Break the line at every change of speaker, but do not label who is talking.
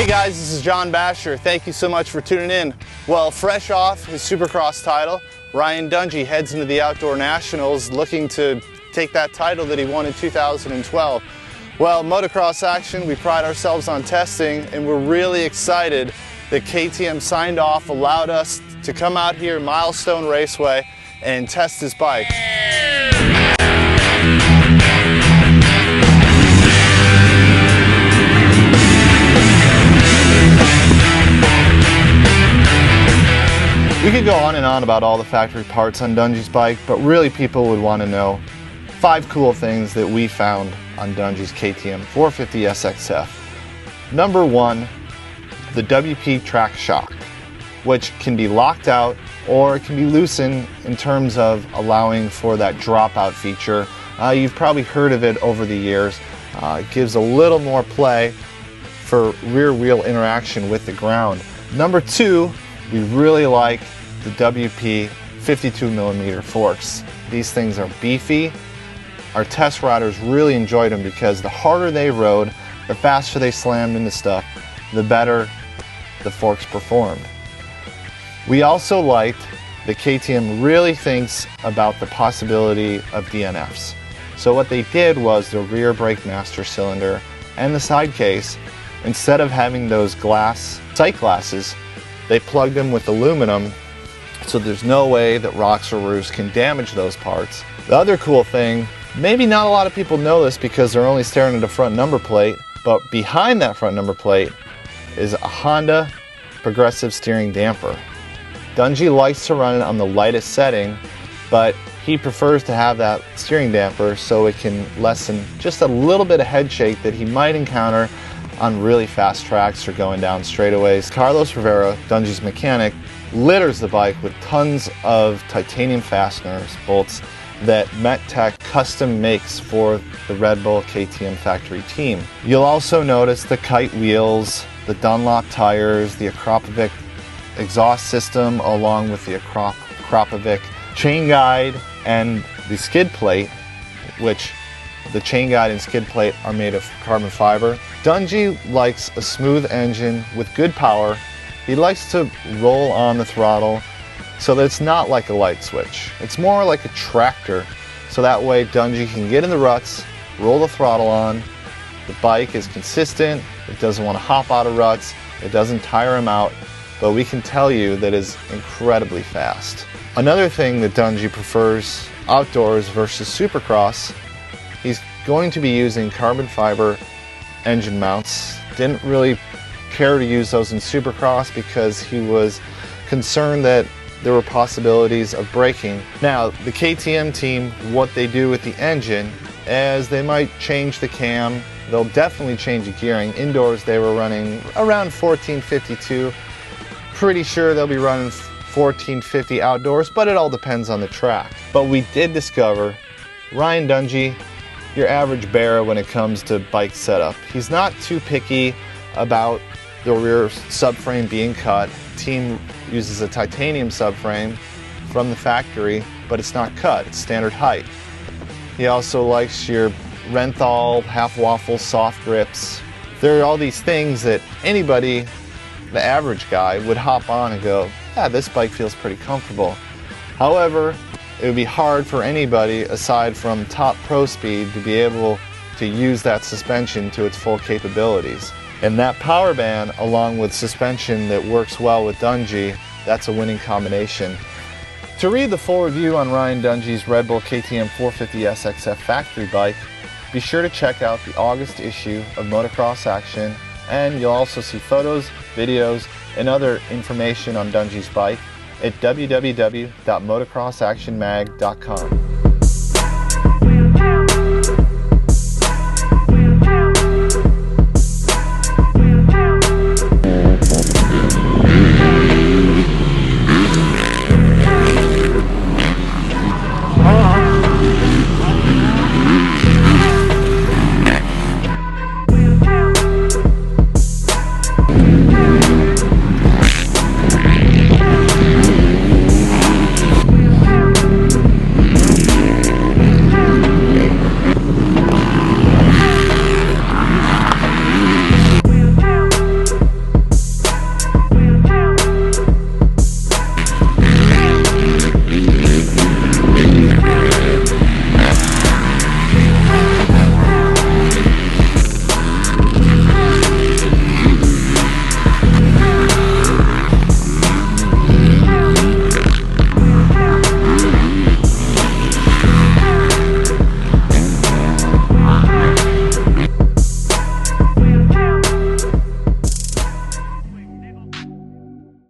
Hey guys, this is John Basher. Thank you so much for tuning in. Well, fresh off his Supercross title, Ryan Dungey heads into the Outdoor Nationals looking to take that title that he won in 2012. Well, motocross action, we pride ourselves on testing, and we're really excited that KTM signed off, allowed us to come out here, Milestone Raceway, and test his bike. We could go on and on about all the factory parts on Dungey's bike, but really people would want to know 5 cool things that we found on Dungey's KTM 450 SXF. Number 1, the WP track shock, which can be locked out or it can be loosened in terms of allowing for that dropout feature. You've probably heard of it over the years. It gives a little more play for rear wheel interaction with the ground. Number 2, we really like the WP 52mm forks. These things are beefy. Our test riders really enjoyed them because the harder they rode, the faster they slammed into stuff, the better the forks performed. We also liked that KTM really thinks about the possibility of DNFs. So what they did was the rear brake master cylinder and the side case, instead of having those glass sight glasses, they plugged them with aluminum, so there's no way that rocks or roofs can damage those parts. The other cool thing, maybe not a lot of people know this because they're only staring at the front number plate, but behind that front number plate is a Honda progressive steering damper. Dungey likes to run it on the lightest setting, but he prefers to have that steering damper so it can lessen just a little bit of head shake that he might encounter on really fast tracks or going down straightaways. Carlos Rivera, Dungey's mechanic, litters the bike with tons of titanium fasteners, bolts that MetTech custom makes for the Red Bull KTM Factory team. You'll also notice the Kite wheels, the Dunlop tires, the Akrapovic exhaust system along with the Akrapovic chain guide and the skid plate, which the chain guide and skid plate are made of carbon fiber. Dungey likes a smooth engine with good power. He likes to roll on the throttle so that it's not like a light switch. It's more like a tractor, so that way Dungey can get in the ruts, roll the throttle on. The bike is consistent, it doesn't want to hop out of ruts, it doesn't tire him out, but we can tell you that it's incredibly fast. Another thing that Dungey prefers outdoors versus Supercross, he's going to be using carbon fiber engine mounts. Didn't really care to use those in Supercross because he was concerned that there were possibilities of braking. Now, the KTM team, what they do with the engine is they might change the cam. They'll definitely change the gearing. Indoors, they were running around 1452. Pretty sure they'll be running 1450 outdoors, but it all depends on the track. But we did discover Ryan Dungey, your average bear when it comes to bike setup. He's not too picky about the rear subframe being cut. The team uses a titanium subframe from the factory, but it's not cut, it's standard height. He also likes your Renthal half waffle soft grips. There are all these things that anybody, the average guy, would hop on and go, yeah, this bike feels pretty comfortable. However, it would be hard for anybody aside from top pro speed to be able to use that suspension to its full capabilities. And that power band, along with suspension that works well with Dungey, that's a winning combination. To read the full review on Ryan Dungey's Red Bull KTM 450 SXF factory bike, be sure to check out the August issue of Motocross Action, and you'll also see photos, videos, and other information on Dungey's bike at www.motocrossactionmag.com.